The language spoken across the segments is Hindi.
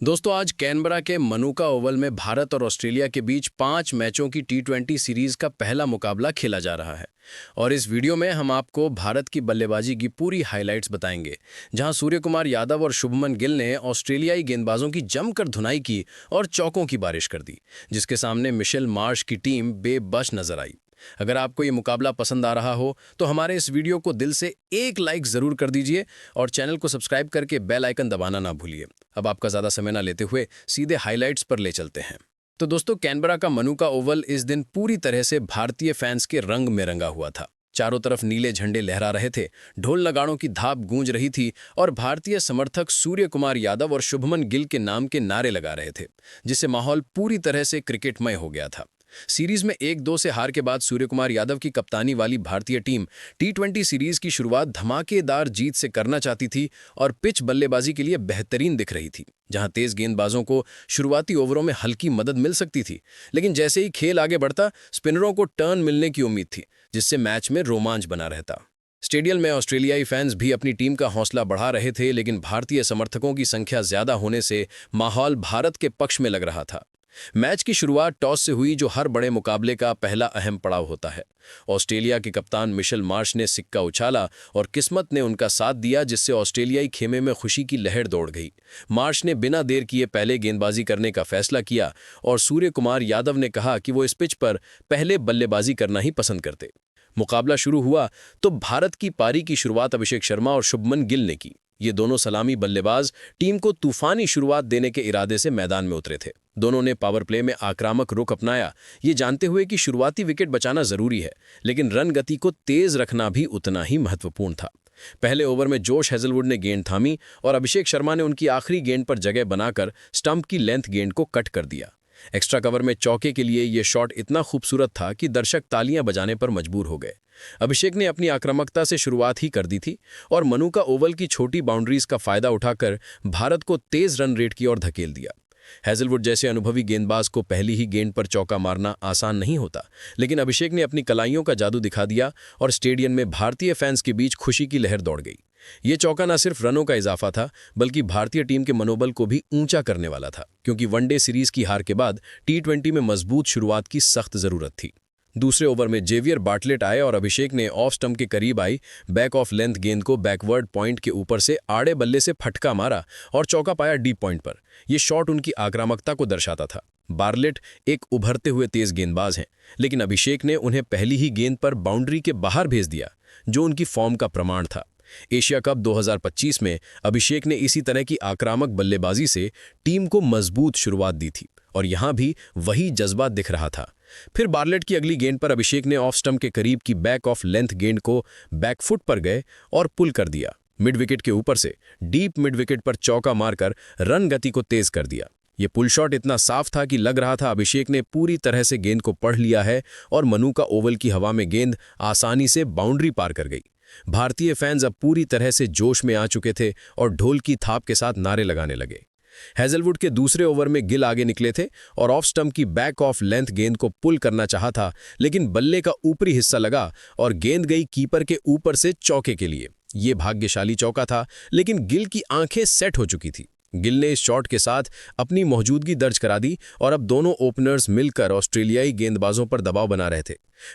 दोस्तों आज कैनबरा के मनुका ओवल में भारत और ऑस्ट्रेलिया के बीच 5 मैचों की टी20 सीरीज का पहला मुकाबला खेला जा रहा है। और इस वीडियो में हम आपको भारत की बल्लेबाजी की पूरी हाइलाइट्स बताएंगे, जहां सूर्य कुमार यादव और शुभमन गिल ने ऑस्ट्रेलियाई गेंदबाजों की जमकर धुनाई की और चौकों की बारिश कर दी, जिसके सामने मिशेल मार्श की टीम बेबस नजर आई। अगर आपको ये मुकाबला पसंद आ रहा हो तो हमारे इस वीडियो को दिल से एक लाइक ज़रूर कर दीजिए और चैनल को सब्सक्राइब करके बेल आइकन दबाना ना भूलिए। अब आपका ज़्यादा समय ना लेते हुए सीधे हाइलाइट्स पर ले चलते हैं। तो दोस्तों, कैनबरा का मनुका ओवल इस दिन पूरी तरह से भारतीय फैंस के रंग में रंगा हुआ था। चारों तरफ नीले झंडे लहरा रहे थे, ढोल नगाड़ों की धाप गूंज रही थी और भारतीय समर्थक सूर्य कुमार यादव और शुभमन गिल के नाम के नारे लगा रहे थे, जिससे माहौल पूरी तरह से क्रिकेटमय हो गया था। सीरीज में 1-2 से हार के बाद सूर्य कुमार यादव की कप्तानी वाली भारतीय टीम टी20 सीरीज की शुरुआत धमाकेदार जीत से करना चाहती थी और पिच बल्लेबाजी के लिए बेहतरीन दिख रही थी, जहां तेज गेंदबाजों को शुरुआती ओवरों में हल्की मदद मिल सकती थी। लेकिन जैसे ही खेल आगे बढ़ता, स्पिनरों को टर्न मिलने की उम्मीद थी, जिससे मैच में रोमांच बना रहता। स्टेडियम में ऑस्ट्रेलियाई फैंस भी अपनी टीम का हौसला बढ़ा रहे थे, लेकिन भारतीय समर्थकों की संख्या ज्यादा होने से माहौल भारत के पक्ष में लग रहा था। मैच की शुरुआत टॉस से हुई, जो हर बड़े मुकाबले का पहला अहम पड़ाव होता है। ऑस्ट्रेलिया के कप्तान मिशेल मार्श ने सिक्का उछाला और किस्मत ने उनका साथ दिया, जिससे ऑस्ट्रेलियाई खेमे में खुशी की लहर दौड़ गई। मार्श ने बिना देर किए पहले गेंदबाजी करने का फैसला किया और सूर्य कुमार यादव ने कहा कि वो इस पिच पर पहले बल्लेबाजी करना ही पसंद करते। मुकाबला शुरू हुआ तो भारत की पारी की शुरुआत अभिषेक शर्मा और शुभमन गिल ने की। ये दोनों सलामी बल्लेबाज टीम को तूफानी शुरुआत देने के इरादे से मैदान में उतरे थे। दोनों ने पावर प्ले में आक्रामक रुख अपनाया, ये जानते हुए कि शुरुआती विकेट बचाना जरूरी है, लेकिन रन गति को तेज रखना भी उतना ही महत्वपूर्ण था। पहले ओवर में जोश हेजलवुड ने गेंद थामी और अभिषेक शर्मा ने उनकी आखिरी गेंद पर जगह बनाकर स्टंप की लेंथ गेंद को कट कर दिया। एक्स्ट्रा कवर में चौके के लिए यह शॉट इतना खूबसूरत था कि दर्शक तालियां बजाने पर मजबूर हो गए। अभिषेक ने अपनी आक्रामकता से शुरुआत ही कर दी थी और मनुका ओवल की छोटी बाउंड्रीज का फायदा उठाकर भारत को तेज रन रेट की ओर धकेल दिया। हेजलवुड जैसे अनुभवी गेंदबाज को पहली ही गेंद पर चौका मारना आसान नहीं होता, लेकिन अभिषेक ने अपनी कलाइयों का जादू दिखा दिया और स्टेडियम में भारतीय फैंस के बीच खुशी की लहर दौड़ गई। ये चौका न सिर्फ रनों का इजाफा था, बल्कि भारतीय टीम के मनोबल को भी ऊंचा करने वाला था, क्योंकि वनडे सीरीज की हार के बाद टी20 में मजबूत शुरुआत की सख्त जरूरत थी। दूसरे ओवर में जेवियर बार्टलेट आए और अभिषेक ने ऑफ स्टंप के करीब आई बैक ऑफ लेंथ गेंद को बैकवर्ड पॉइंट के ऊपर से आड़े बल्ले से फटका मारा और चौका पाया डीप पॉइंट पर। यह शॉट उनकी आक्रामकता को दर्शाता था। बार्टलेट एक उभरते हुए तेज गेंदबाज हैं, लेकिन अभिषेक ने उन्हें पहली ही गेंद पर बाउंड्री के बाहर भेज दिया, जो उनकी फॉर्म का प्रमाण था। एशिया कप 2025 में अभिषेक ने इसी तरह की आक्रामक बल्लेबाजी से टीम को मजबूत शुरुआत दी थी और यहां भी वही जज्बा दिख रहा था। फिर बार्टलेट की अगली गेंद पर अभिषेक ने ऑफ स्टंप के करीब की बैक ऑफ लेंथ गेंद को बैकफुट पर गए और पुल कर दिया। मिड विकेट के ऊपर से डीप मिड विकेट पर चौका मारकर रन गति को तेज कर दिया। ये पुल शॉट इतना साफ था कि लग रहा था अभिषेक ने पूरी तरह से गेंद को पढ़ लिया है और मनुका ओवल की हवा में गेंद आसानी से बाउंड्री पार कर गई। भारतीय फैंस अब पूरी तरह से जोश में आ चुके थे और ढोल की थाप के साथ नारे लगाने लगे। हेजलवुड के दूसरे ओवर में गिल आगे निकले थे और ऑफ स्टंप की बैक ऑफ लेंथ गेंद को पुल करना चाहा था, लेकिन बल्ले का ऊपरी हिस्सा लगा और गेंद गई कीपर के ऊपर से चौके के लिए। यह भाग्यशाली चौका था, लेकिन गिल की आंखें सेट हो चुकी थी। गिल ने इस शॉट के साथ अपनी मौजूदगी दर्ज करा दी और अब दोनों ओपनर्स मिलकर ऑस्ट्रेलियाई गेंदबाजों पर दबाव बना रहे थे।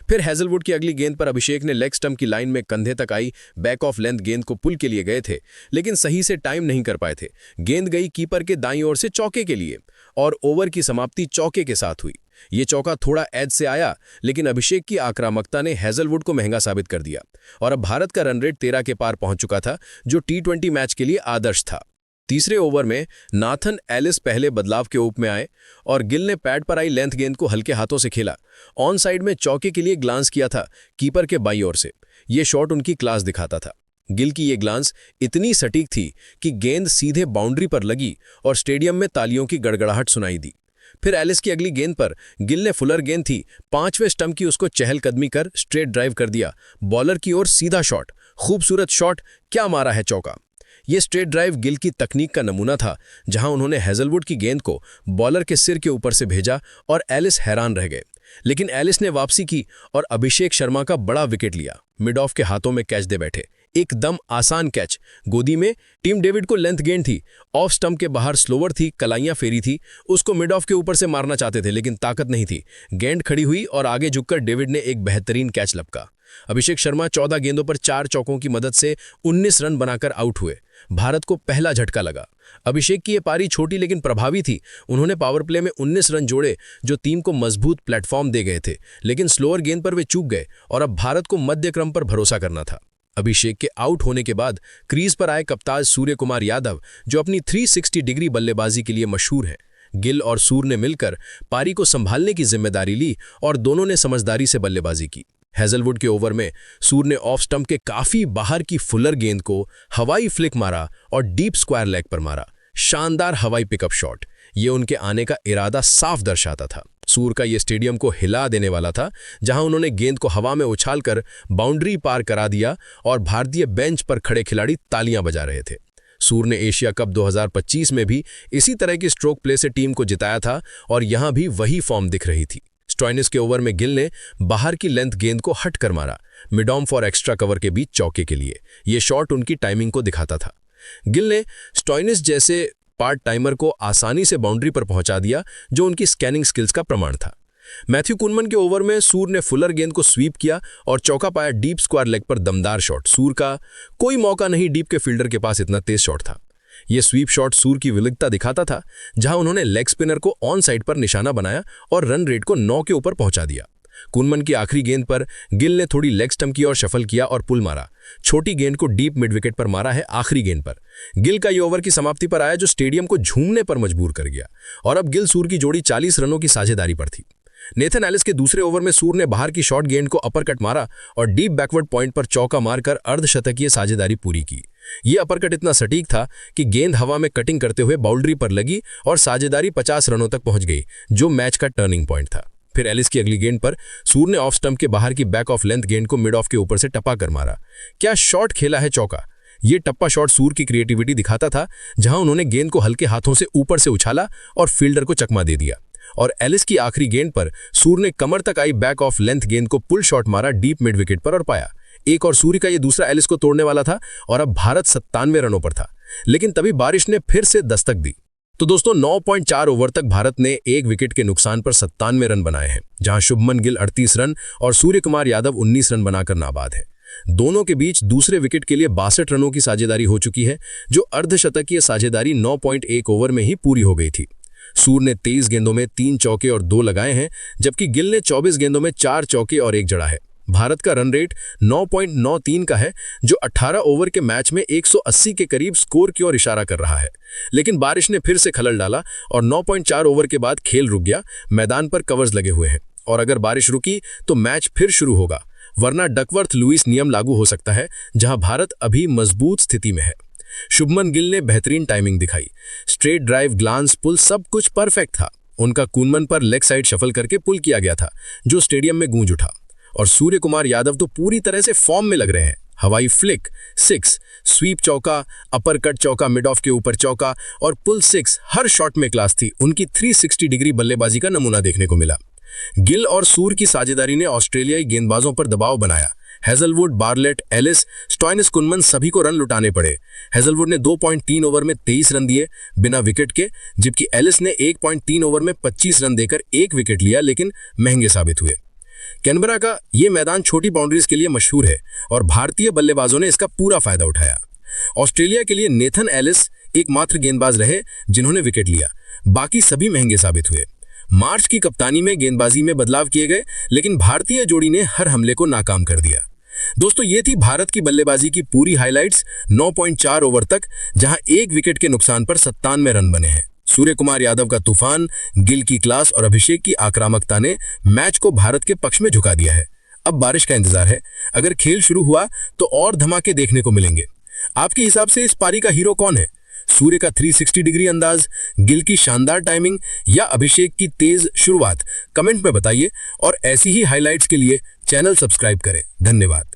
फिर हेजलवुड की अगली गेंद पर अभिषेक ने लेग स्टंप की लाइन में कंधे तक आई बैक ऑफ लेंथ गेंद को पुल के लिए गए थे, लेकिन सही से टाइम नहीं कर पाए थे। गेंद गई कीपर के दाईं ओर से चौके के लिए और ओवर की समाप्ति चौके के साथ हुई। ये चौका थोड़ा एज से आया, लेकिन अभिषेक की आक्रामकता ने हेजलवुड को महंगा साबित कर दिया और अब भारत का रन रेट 13 के पार पहुंच चुका था, जो टी20 मैच के लिए आदर्श था। तीसरे ओवर में नाथन एलिस पहले बदलाव के रूप में आए और गिल ने पैड पर आई लेंथ गेंद को हल्के हाथों से खेला। ऑन साइड में चौके के लिए ग्लांस किया था कीपर के बाईं ओर से। यह शॉट उनकी क्लास दिखाता था। गिल की यह ग्लांस इतनी सटीक थी कि गेंद सीधे बाउंड्री पर लगी और स्टेडियम में तालियों की गड़गड़ाहट सुनाई दी। फिर एलिस की अगली गेंद पर गिल ने फुलर गेंद थी 5वें स्टंप की उसको चहलकदमी कर स्ट्रेट ड्राइव कर दिया। बॉलर की ओर सीधा शॉट, खूबसूरत शॉट, क्या मारा है चौका। ये स्ट्रेट ड्राइव गिल की तकनीक का नमूना था, जहां उन्होंने हेजलवुड की गेंद को बॉलर के सिर के ऊपर से भेजा और एलिस हैरान रह गए। लेकिन एलिस ने वापसी की और अभिषेक शर्मा का बड़ा विकेट लिया। मिड ऑफ के हाथों में कैच दे बैठे। एकदम आसान कैच। गोदी में टीम डेविड को लेंथ गेंद थी, ऑफ स्टंप के बाहर स्लोवर थी, कलाइयां फेरी थी, उसको मिड ऑफ के ऊपर से मारना चाहते थे लेकिन ताकत नहीं थी। गेंद खड़ी हुई और आगे झुककर डेविड ने एक बेहतरीन कैच लपका। अभिषेक शर्मा 14 गेंदों पर 4 चौकों की मदद से 19 रन बनाकर आउट हुए। भारत को पहला झटका लगा। अभिषेक की ये पारी छोटी लेकिन प्रभावी थी। उन्होंने पावर प्ले में 19 रन जोड़े जो टीम को मजबूत प्लेटफॉर्म दे गए थे, लेकिन स्लोअर गेंद पर वे चूक गए और अब भारत को मध्य क्रम पर भरोसा करना था। अभिषेक के आउट होने के बाद क्रीज पर आए कप्तान सूर्य कुमार यादव, जो अपनी 360 डिग्री बल्लेबाजी के लिए मशहूर हैं। गिल और सूर ने मिलकर पारी को संभालने की जिम्मेदारी ली और दोनों ने समझदारी से बल्लेबाजी की। हेजलवुड के ओवर में सूर ने ऑफ स्टंप के काफी बाहर की फुलर गेंद को हवाई फ्लिक मारा और डीप स्क्वायर लेग पर मारा। शानदार हवाई पिकअप शॉट, ये उनके आने का इरादा साफ दर्शाता था। सूर का ये स्टेडियम को हिला देने वाला था, जहां उन्होंने गेंद को हवा में उछालकर बाउंड्री पार करा दिया और भारतीय बेंच पर खड़े खिलाड़ी तालियां बजा रहे थे। सूर ने एशिया कप 2025 में भी इसी तरह की स्ट्रोक प्ले से टीम को जिताया था और यहां भी वही फॉर्म दिख रही थी। स्टॉइनिस के ओवर में गिल ने बाहर की लेंथ गेंद को हट कर मारा, mid on for extra cover के बीच चौके के लिए। यह शॉट उनकी टाइमिंग को दिखाता था। गिल ने स्टॉइनिस जैसे पार्ट टाइमर को आसानी से बाउंड्री पर पहुंचा दिया, जो उनकी स्कैनिंग स्किल्स का प्रमाण था। मैथ्यू कुनमन के ओवर में सूर ने फुलर गेंद को स्वीप किया और चौका पाया डीप स्क्वायर लेग पर। दमदार शॉट। सूर का कोई मौका नहीं डीप के फील्डर के पास, इतना तेज शॉट था। यह स्वीप शॉट सूर की विविधता दिखाता था, जहां उन्होंने लेग स्पिनर को ऑन साइड पर निशाना बनाया और रन रेट को 9 के ऊपर पहुंचा दिया। कुनमन की आखिरी गेंद पर गिल ने थोड़ी लेग स्टंप की और शफल किया और पुल मारा। छोटी गेंद को डीप मिड विकेट पर मारा है आखिरी गेंद पर। गिल का ये ओवर की समाप्ति पर आया, जो स्टेडियम को झूमने पर मजबूर कर गया और अब गिल सूर की जोड़ी 40 रनों की साझेदारी पर थी। नेथन एलिस के दूसरे ओवर में सूर ने बाहर की शॉर्ट गेंद को अपरकट मारा और डीप बैकवर्ड पॉइंट पर चौका मारकर अर्धशतकीय साझेदारी पूरी की। यह अपरकट इतना सटीक था कि गेंद हवा में कटिंग करते हुए बाउंड्री पर लगी और साझेदारी 50 रनों तक पहुंच गई, जो मैच का टर्निंग पॉइंट था। फिर एलिस की अगली गेंद पर सूर ने ऑफ स्टंप के बाहर की बैक ऑफ लेंथ गेंद को मिड ऑफ के ऊपर से टपा कर मारा। क्या शॉट खेला है चौका। यह टप्पा शॉट सूर की क्रिएटिविटी दिखाता था, जहां उन्होंने गेंद को हल्के हाथों से ऊपर से उछाला और फील्डर को चकमा दे दिया। और एलिस की आखिरी गेंद पर सूर ने कमर तक आई बैक ऑफ लेंथ गेंद को पुल शॉट मारा डीप मिड विकेट पर और पाया। एक और सूर्य का यह दूसरा एलिस को तोड़ने वाला था और अब भारत 97 रनों पर था, लेकिन तभी बारिश ने फिर से दस्तक दी। तो दोस्तों 9.4 ओवर तक भारत ने 1 विकेट के नुकसान पर 97 रन बनाए हैं, जहां शुभमन गिल 38 रन और सूर्य कुमार यादव 19 रन बनाकर नाबाद है। दोनों के बीच दूसरे विकेट के लिए 62 रनों की साझेदारी हो चुकी है, जो अर्धशतकीय साझेदारी 9.1 ओवर में ही पूरी हो गई थी। सूर ने 23 गेंदों में 3 चौके और 2 लगाए हैं, जबकि गिल ने 24 गेंदों में 4 चौके और 1 जड़ा है। भारत का रन रेट 9.93 का है, जो 18 ओवर के मैच में 180 के करीब स्कोर की ओर इशारा कर रहा है। लेकिन बारिश ने फिर से खलल डाला और 9.4 ओवर के बाद खेल रुक गया। मैदान पर कवर्स लगे हुए हैं और अगर बारिश रुकी तो मैच फिर शुरू होगा, वरना डकवर्थ लुइस नियम लागू हो सकता है, जहां भारत अभी मजबूत स्थिति में है। शुभमन गिल ने बेहतरीन टाइमिंग दिखाई। स्ट्रेट ड्राइव, ग्लांस, पुल सब कुछ परफेक्ट था। उनका कुनमन पर लेग साइड शफल करके पुल किया गया था, जो स्टेडियम में गूंज उठा। और सूर्य कुमार यादव तो पूरी तरह से फॉर्म में लग रहे हैं। हवाई फ्लिक 6, स्वीप चौका, अपर कट चौका, मिड ऑफ के ऊपर चौका और पुल 6, हर शॉट में क्लास थी। उनकी 360 डिग्री बल्लेबाजी का नमूना देखने को मिला। गिल और सूर की साझेदारी ने ऑस्ट्रेलियाई गेंदबाजों पर दबाव बनाया। हेजलवुड, बार्लेट, एलिस, स्टॉइनिस, कुनमन सभी को रन लुटाने पड़े। हेजलवुड ने 2.3 ओवर में 23 रन दिए बिना विकेट के, जबकि एलिस ने 1.3 ओवर में 25 रन देकर 1 विकेट लिया, लेकिन महंगे साबित हुए। कैनबरा का यह मैदान छोटी बाउंड्रीज के लिए मशहूर है और भारतीय बल्लेबाजों ने इसका पूरा फायदा उठाया। ऑस्ट्रेलिया के लिए नेथन एलिस एकमात्र गेंदबाज रहे जिन्होंने विकेट लिया, बाकी सभी महंगे साबित हुए। मार्च की कप्तानी में गेंदबाजी में बदलाव किए गए, लेकिन भारतीय जोड़ी ने हर हमले को नाकाम कर दिया। दोस्तों, ये थी भारत की बल्लेबाजी की पूरी हाइलाइट्स 9.4 ओवर तक, जहां 1 विकेट के नुकसान पर 97 रन बने हैं। सूर्य कुमार यादव का तूफान, गिल की क्लास और अभिषेक की आक्रामकता ने मैच को भारत के पक्ष में झुका दिया है। अब बारिश का इंतजार है। अगर खेल शुरू हुआ तो और धमाके देखने को मिलेंगे। आपके हिसाब से इस पारी का हीरो कौन है? सूर्य का 360 डिग्री अंदाज, गिल की शानदार टाइमिंग या अभिषेक की तेज शुरुआत? कमेंट में बताइए और ऐसी ही हाइलाइट्स के लिए चैनल सब्सक्राइब करें। धन्यवाद।